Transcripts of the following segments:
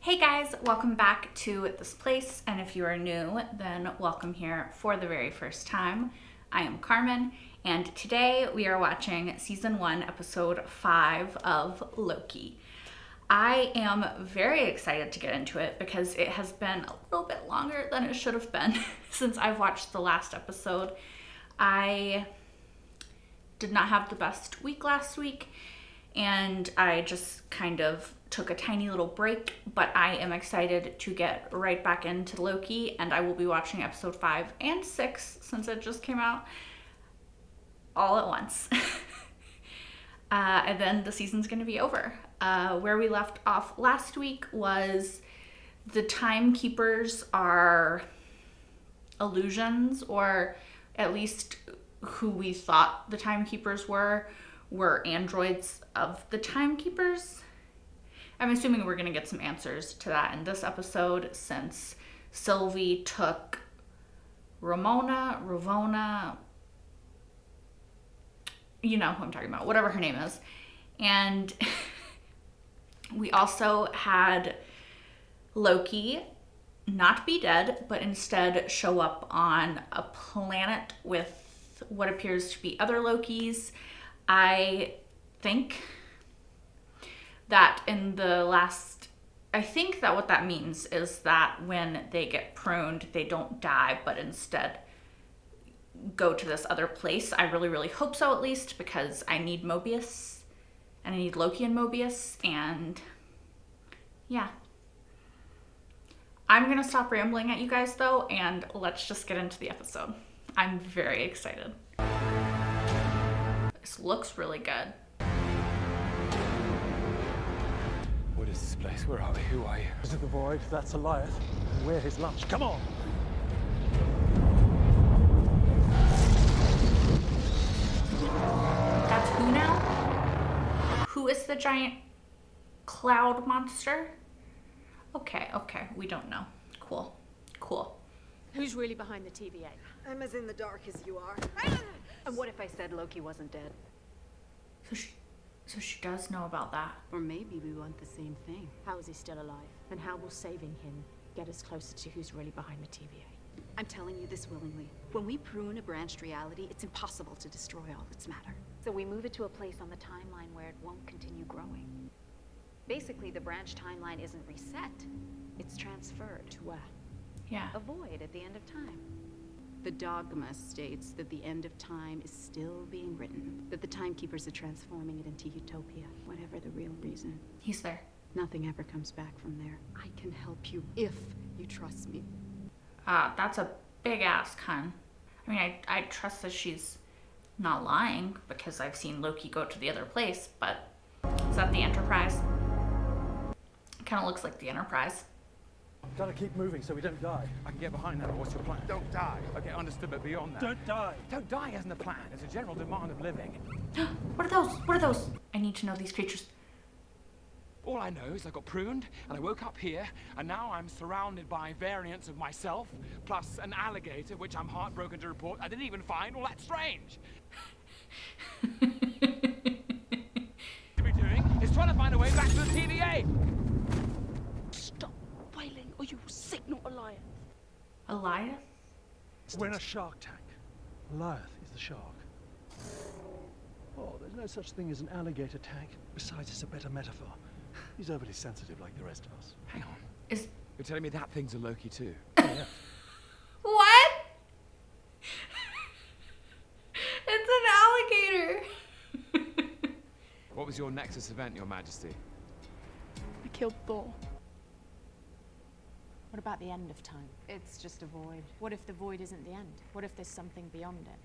Hey guys, welcome back to this place, and if you are new, then welcome here for the very first time. I am Carmen, and today we are watching Season 1, Episode 5 of Loki. I am very excited to get into it because it has been a little bit longer than it should have been since I've watched the last episode. I did not have the best week last week, and I just kind of took a tiny little break, but I am excited to get right back into Loki, and I will be watching episode 5 and 6 since it just came out all at once. And then the season's gonna be over. Where we left off last week was the timekeepers are illusions, or at least who we thought the timekeepers were androids of the timekeepers. I'm assuming we're going to get some answers to that in this episode since Sylvie took Ravonna, you know who I'm talking about, whatever her name is. And we also had Loki not be dead, but instead show up on a planet with what appears to be other Lokis. I think that what that means is that when they get pruned, they don't die, but instead go to this other place. I really, really hope so, at least, because I need Mobius, and I need Loki and Mobius, and yeah. I'm gonna stop rambling at you guys, though, and let's just get into the episode. I'm very excited. This looks really good. What is this place? Where are we? Who are you? Into the void, that's Alioth. And we're his lunch. Come on! That's who now? Who is the giant cloud monster? Okay, we don't know. Cool. Who's really behind the TVA? I'm as in the dark as you are. And what if I said Loki wasn't dead? So she does know about that. Or maybe we want the same thing. How is he still alive? And how will saving him get us closer to who's really behind the TVA? I'm telling you this willingly. When we prune a branched reality, it's impossible to destroy all its matter. So we move it to a place on the timeline where it won't continue growing. Basically, the branch timeline isn't reset. It's transferred. To where? Yeah. A void at the end of time. The dogma states that the end of time is still being written, that the timekeepers are transforming it into utopia, whatever the real reason. He's there. Nothing ever comes back from there. I can help you if you trust me. That's a big ask, hun. I mean, I trust that she's not lying because I've seen Loki go to the other place, but is that the Enterprise? It kind of looks like the Enterprise. Gotta keep moving so we don't die. I can get behind that. What's your plan? Don't die. Okay, understood, but beyond that. Don't die! Don't die isn't a plan. It's a general demand of living. What are those? I need to know these creatures. All I know is I got pruned, and I woke up here, and now I'm surrounded by variants of myself, plus an alligator, which I'm heartbroken to report I didn't even find all that strange. What we're doing is trying to find a way back to the TVA. Stop wailing or you will signal Alliance. Alioth? We're in a shark tank. Alioth is the shark. Oh, there's no such thing as an alligator tank. Besides, it's a better metaphor. He's overly sensitive like the rest of us. Hang on. Is You're telling me that thing's a Loki too? Yeah. what? It's an alligator. What was your Nexus event, Your Majesty? I killed Thor. What about the end of time? It's just a void. What if the void isn't the end? What if there's something beyond it?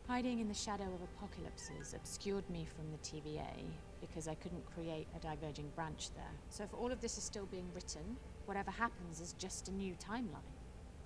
Hiding in the shadow of apocalypses obscured me from the TVA because I couldn't create a diverging branch there. So if all of this is still being written, whatever happens is just a new timeline.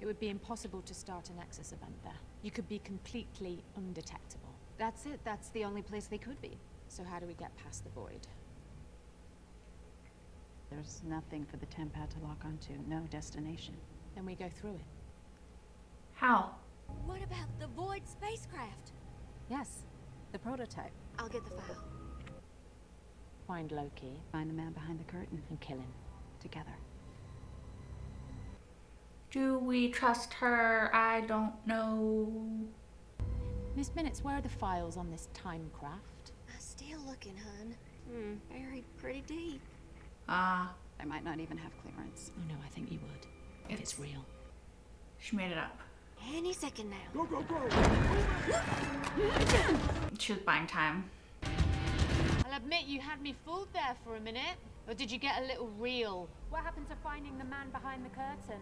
It would be impossible to start a Nexus event there. You could be completely undetectable. That's it. That's the only place they could be. So how do we get past the void? There's nothing for the Tempad to lock onto. No destination. Then we go through it. How? What about the Void spacecraft? Yes. The prototype. I'll get the file. find Loki. Find the man behind the curtain. And kill him. Together. Do we trust her? I don't know. Miss Minutes, where are the files on this time craft? Still looking, hun. Buried pretty deep. Ah, I might not even have clearance. Oh no, I think you would. If it's real. she made it up. Any second now. Go, go, go! She was buying time. I'll admit you had me fooled there for a minute. Or did you get a little real? What happened to finding the man behind the curtain?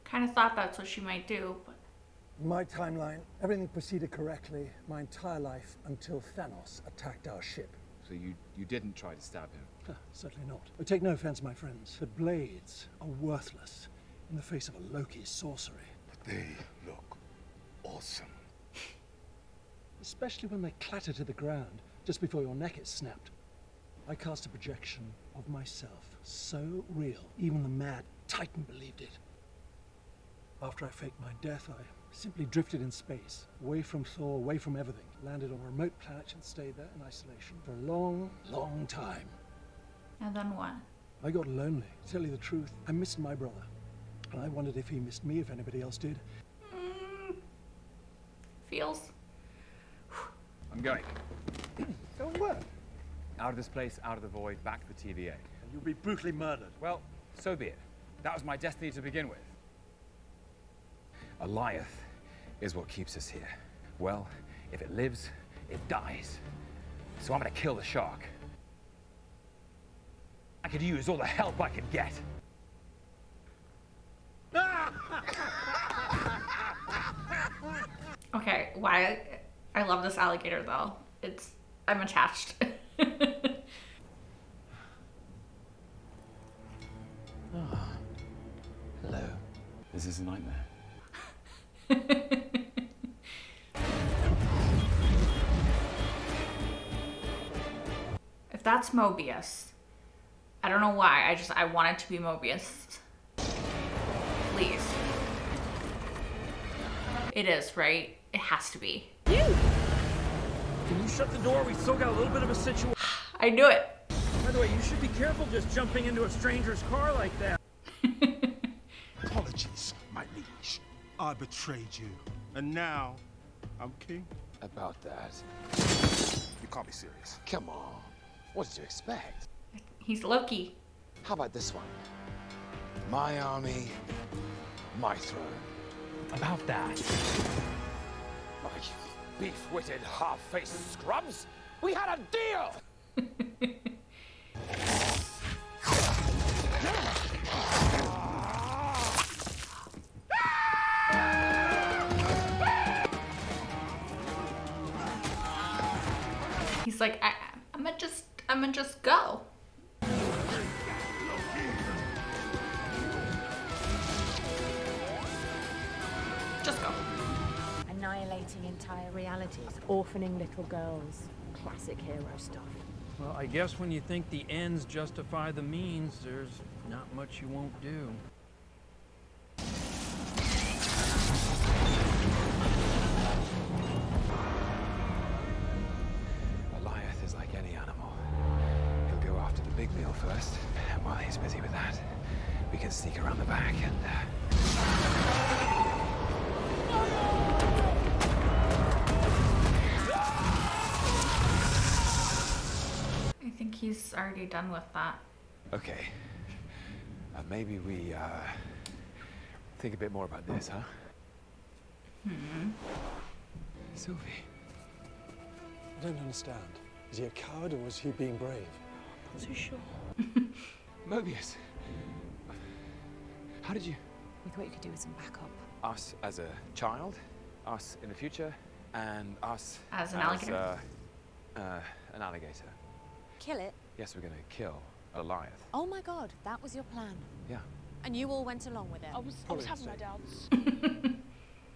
Kind of thought that's what she might do, but My timeline, everything proceeded correctly my entire life until Thanos attacked our ship. So you didn't try to stab him? Certainly not. But take no offense, my friends, but blades are worthless in the face of a Loki sorcery. But they look awesome. Especially when they clatter to the ground just before your neck is snapped. I cast a projection of myself, so real, even the mad Titan believed it. After I faked my death, I simply drifted in space, away from Thor, away from everything, landed on a remote planet and stayed there in isolation for a long, long time. and then what? I got lonely. To tell you the truth, I missed my brother. And I wondered if he missed me, if anybody else did. Feels. I'm going. Go where? Out of this place, out of the void, back to the TVA. And you'll be brutally murdered. Well, so be it. That was my destiny to begin with. Alioth is what keeps us here. Well, if it lives, it dies. So I'm gonna kill the shark. I could use all the help I could get. Okay, why? I love this alligator though. I'm attached. Hello. This is a nightmare. If that's Mobius, I don't know why. I want it to be Mobius. Please. It is, right? It has to be. Can you shut the door? We still got a little bit of a situation. I knew it. By the way, you should be careful just jumping into a stranger's car like that. Apologies, my liege. I betrayed you. And now, I'm king. About that. You can't be serious. Come on. What did you expect? He's Loki. How about this one? My army, my throne. About that. Like beef-witted, half-faced scrubs? We had a deal! He's like, I'm gonna just go. Just go. Annihilating entire realities, orphaning little girls. Classic hero stuff. Well, I guess when you think the ends justify the means, there's not much you won't do. Alioth is like any animal. He'll go after the big meal first, and while he's busy with that, we can sneak around the back and, I think he's already done with that. Okay. Maybe we, think a bit more about this, huh? Sylvie. I don't understand. Is he a coward or was he being brave? Not so sure. Mobius. How did you... We thought you could do with some backup. Us as a child, us in the future, and us As an alligator. An alligator. Kill it? Yes, we're gonna kill Alioth. Oh my god, that was your plan. Yeah. And you all went along with it. I was having my doubts.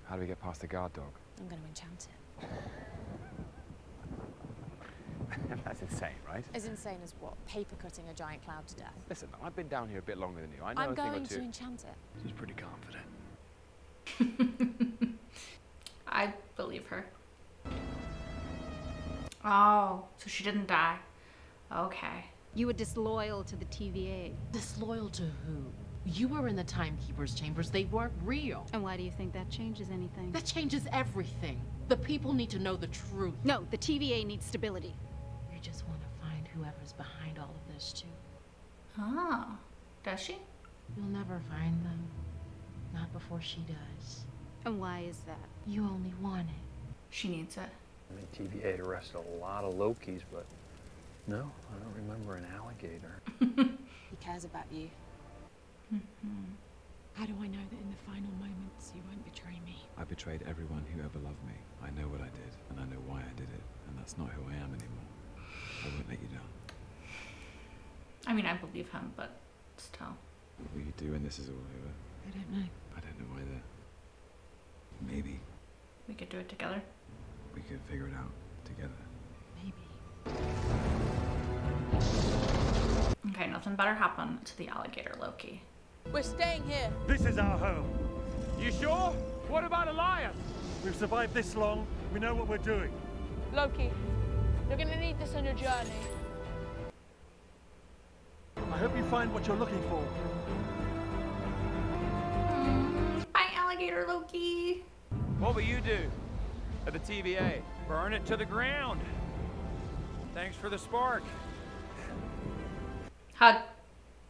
How do we get past the guard dog? I'm going to enchant it. That's insane, right? As insane as what? Paper cutting a giant cloud to death. Listen, I've been down here a bit longer than you. I know I'm a thing or going two. to enchant it. He's pretty confident. I Oh, so she didn't die. Okay. You were disloyal to the TVA. Disloyal to who? You were in the Timekeeper's chambers. They weren't real. And why do you think that changes anything? That changes everything. The people need to know the truth. No, the TVA needs stability. You just want to find whoever's behind all of this, too. Ah, does she? You'll never find them. Not before she does. And why is that? You only want it. She needs it. I mean, TVA arrested a lot of Lokis, but no, I don't remember an alligator. He cares about you. How do I know that in the final moments you won't betray me? I betrayed everyone who ever loved me. I know what I did, and I know why I did it, and that's not who I am anymore. I won't let you down. I mean, I believe him, but still. What will you do when this is all over? I don't know. I don't know either. Maybe We could do it together. we could figure it out together. Maybe. Okay, nothing better happened to the alligator Loki. We're staying here. This is our home. You sure? What about Alioth? We've survived this long. We know what we're doing. Loki, you're gonna need this on your journey. I hope you find what you're looking for. Bye, alligator Loki. What will you do at the TVA? Burn it to the ground. Thanks for the spark. Hug,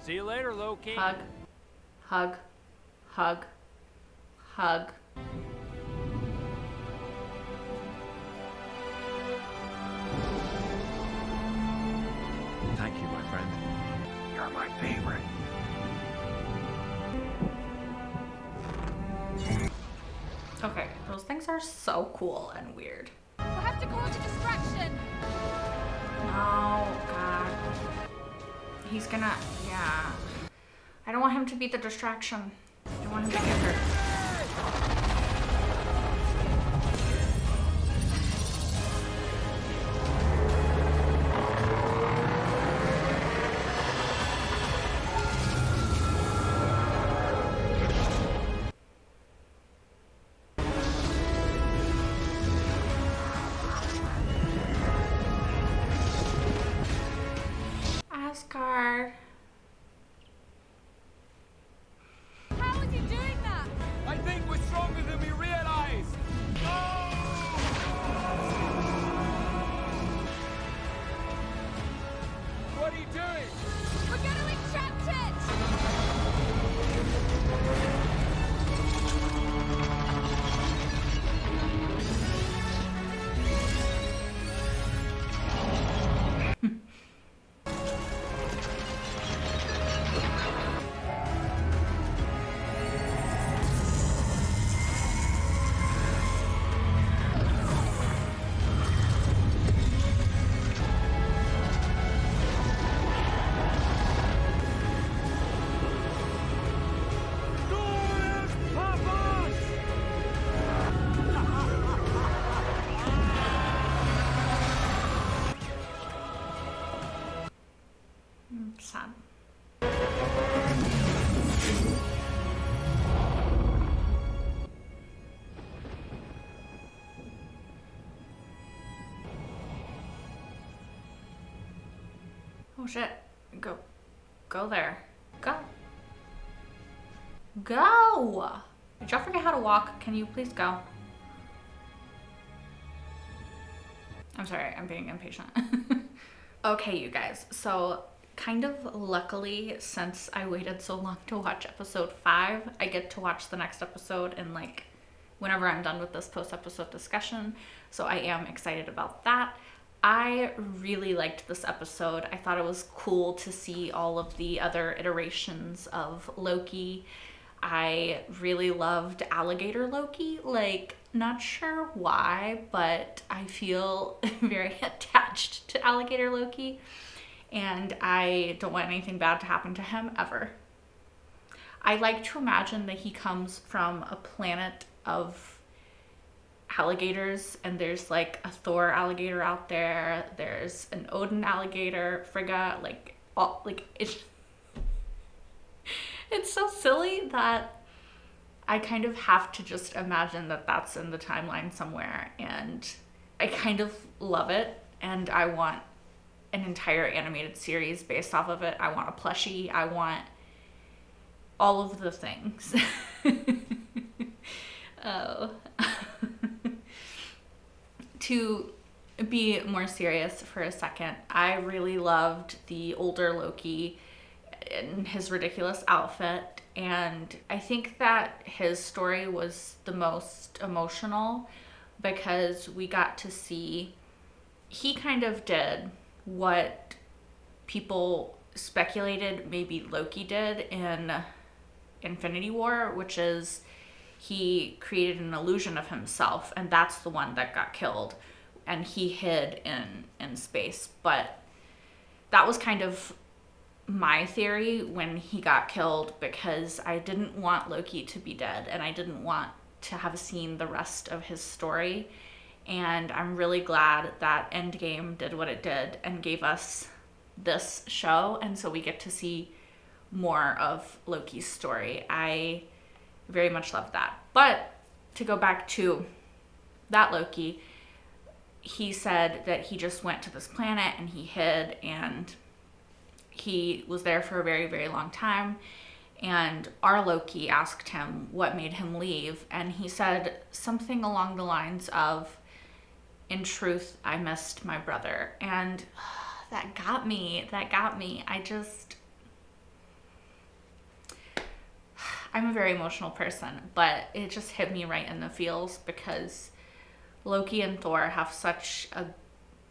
See you later, Loki. hug, hug, hug, hug. Thank you, my friend. You're my favorite. Okay, those things are so cool and weird. We'll have to cause a distraction. Oh, God. He's gonna, yeah. I don't want him to be the distraction. I don't want him to get hurt. Asgard. How is he doing that? I think we're stronger than we realize. What are you doing? We're going to enchant it! Sad. Oh shit. Go there. Go. Go! Did y'all forget how to walk? Can you please go? I'm sorry, I'm being impatient. Okay, you guys, so kind of luckily, since I waited so long to watch episode 5, I get to watch the next episode in like whenever I'm done with this post-episode discussion, so I am excited about that. I really liked this episode. I thought it was cool to see all of the other iterations of Loki. I really loved Alligator Loki. Like, not sure why, but I feel very attached to Alligator Loki, and I don't want anything bad to happen to him ever. I like to imagine that he comes from a planet of alligators, and there's like a Thor alligator out there, there's an Odin alligator, Frigga, like all, like it's so silly that I kind of have to just imagine that that's in the timeline somewhere, and I kind of love it. and I want an entire animated series based off of it. I want a plushie. I want all of the things. Oh. To be more serious for a second, I really loved the older Loki in his ridiculous outfit, and I think that his story was the most emotional because we got to see, he kind of did what people speculated maybe Loki did in Infinity War, which is he created an illusion of himself, and that's the one that got killed, and he hid in space. But that was kind of my theory when he got killed, because I didn't want Loki to be dead, and I didn't want to have seen the rest of his story. And I'm really glad that Endgame did what it did and gave us this show, and so we get to see more of Loki's story. I very much love that. But to go back to that Loki, he said that he just went to this planet and he hid, and he was there for a very, very long time. And our Loki asked him what made him leave, and he said something along the lines of, "In truth, I missed my brother." And that got me. I'm a very emotional person, but it just hit me right in the feels because Loki and Thor have such a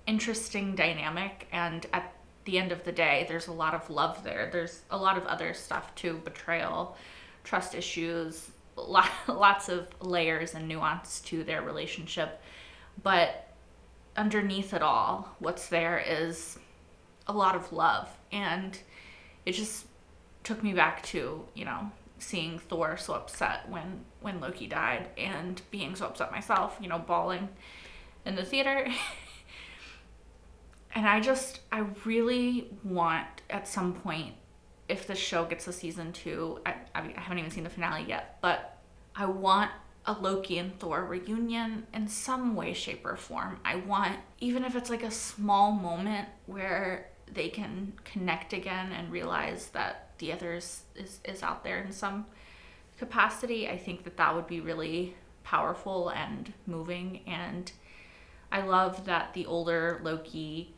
interesting dynamic, and at the end of the day, there's a lot of love there. There's a lot of other stuff too, betrayal, trust issues, lots of layers and nuance to their relationship. But underneath it all, what's there is a lot of love, and it just took me back to, seeing Thor so upset when Loki died, and being so upset myself, bawling in the theater. And I really want at some point, if this show gets a season 2, I haven't even seen the finale yet, but I want a Loki and Thor reunion in some way, shape, or form. I want, even if it's like a small moment where they can connect again and realize that the other is out there in some capacity. I think that would be really powerful and moving. And I love that the older Loki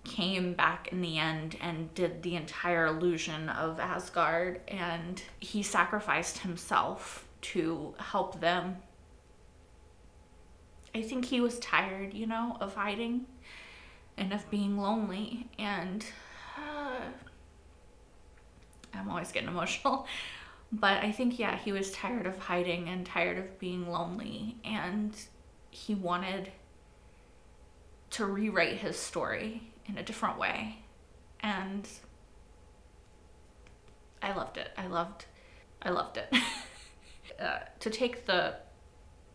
came back in the end and did the entire illusion of Asgard, and he sacrificed himself to help them. I think he was tired, of hiding and of being lonely, and I'm always getting emotional, but I think, he was tired of hiding and tired of being lonely, and he wanted to rewrite his story in a different way, and I loved it. I loved it. To take the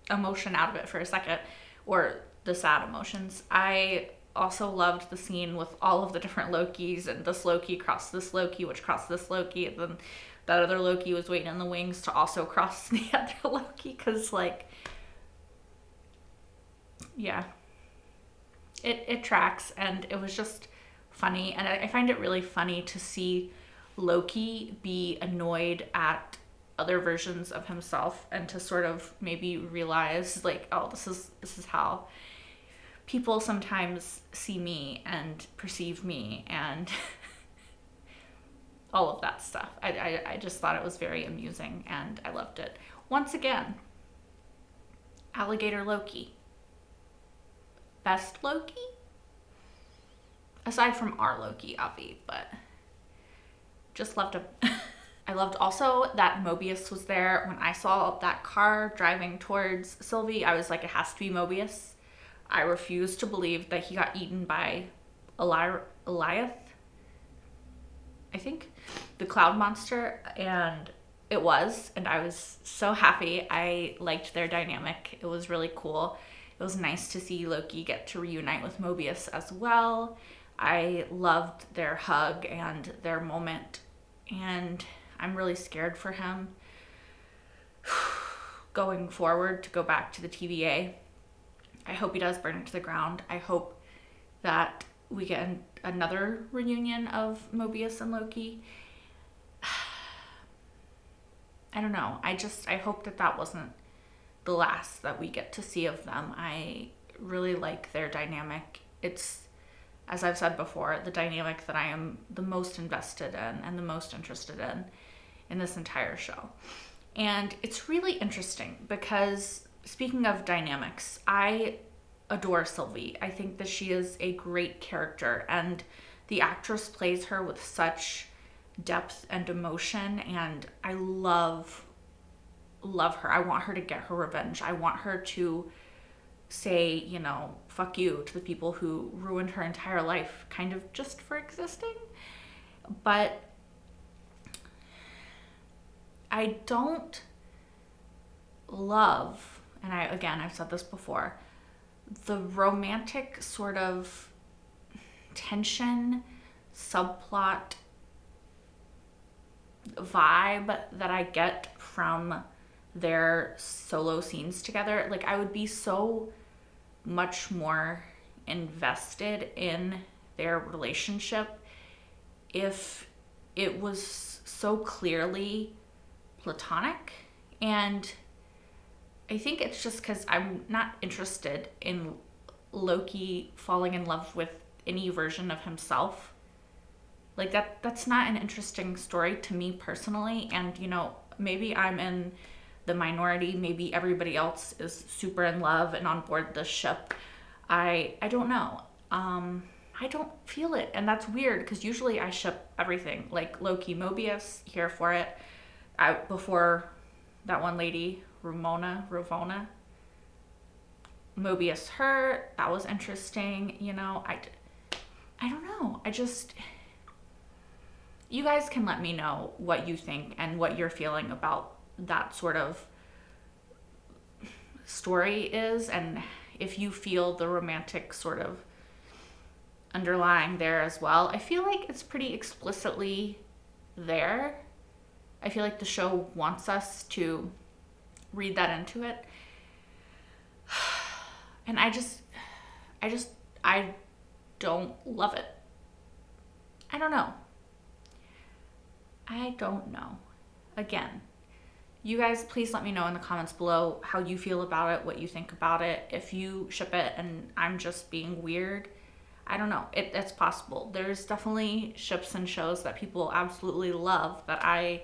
emotion out of it for a second, or the sad emotions, I also loved the scene with all of the different Lokis, and this Loki crossed this Loki, which crossed this Loki, and then that other Loki was waiting in the wings to also cross the other Loki, because it tracks, and it was just funny. And I find it really funny to see Loki be annoyed at other versions of himself, and to sort of maybe realize this is how people sometimes see me and perceive me, and all of that stuff. I just thought it was very amusing, and I loved it. Once again, Alligator Loki. Best Loki? Aside from our Loki, Avi, but just loved him. I loved also that Mobius was there. When I saw that car driving towards Sylvie, I was like, it has to be Mobius. I refuse to believe that he got eaten by Alioth, I think, the cloud monster, and it was, and I was so happy. I liked their dynamic. It was really cool. It was nice to see Loki get to reunite with Mobius as well. I loved their hug and their moment, and I'm really scared for him going forward to go back to the TVA. I hope he does burn it to the ground. I hope that we get another reunion of Mobius and Loki. I don't know. I hope that wasn't the last that we get to see of them. I really like their dynamic. It's, as I've said before, the dynamic that I am the most invested in and the most interested in this entire show. And it's really interesting because, speaking of dynamics, I adore Sylvie. I think that she is a great character, and the actress plays her with such depth and emotion, and I love her. I want her to get her revenge. I want her to say, you know, fuck you to the people who ruined her entire life kind of just for existing. But I don't love, and I've said this before, the romantic sort of tension, subplot vibe that I get from their solo scenes together. Like, I would be so much more invested in their relationship if it was so clearly platonic. And I think it's just because I'm not interested in Loki falling in love with any version of himself. Like, that's not an interesting story to me personally. And, you know, maybe I'm in the minority. Maybe everybody else is super in love and on board this ship. I don't know. I don't feel it. And that's weird because usually I ship everything. Like Loki, Mobius, here for it. Before that one lady, Ravonna, Mobius, her, that was interesting. You know, I don't know. You guys can let me know what you think and what you're feeling about that sort of story is, and if you feel the romantic sort of underlying there as well. I feel like it's pretty explicitly there. I feel like the show wants us to read that into it. And I don't love it. I don't know. Again, you guys, please let me know in the comments below how you feel about it, what you think about it. If you ship it and I'm just being weird, I don't know. It's possible. There's definitely ships and shows that people absolutely love that I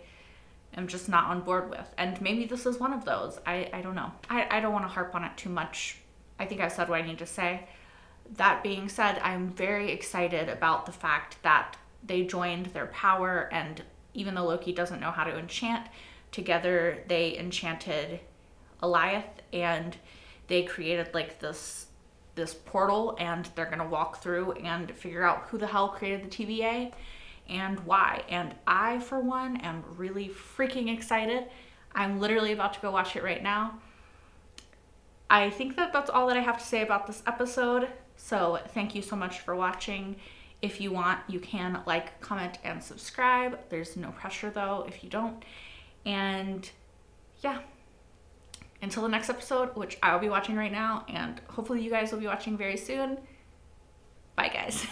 am just not on board with. And maybe this is one of those. I don't know. I don't want to harp on it too much. I think I've said what I need to say. That being said, I'm very excited about the fact that they joined their power, and even though Loki doesn't know how to enchant, together they enchanted Alioth, and they created like this portal, and they're gonna walk through and figure out who the hell created the TVA and why. And I, for one, am really freaking excited. I'm literally about to go watch it right now. I think that's all that I have to say about this episode. So thank you so much for watching. If you want, you can like, comment, and subscribe. There's no pressure though if you don't. And yeah, until the next episode, which I will be watching right now, and hopefully you guys will be watching very soon. Bye guys.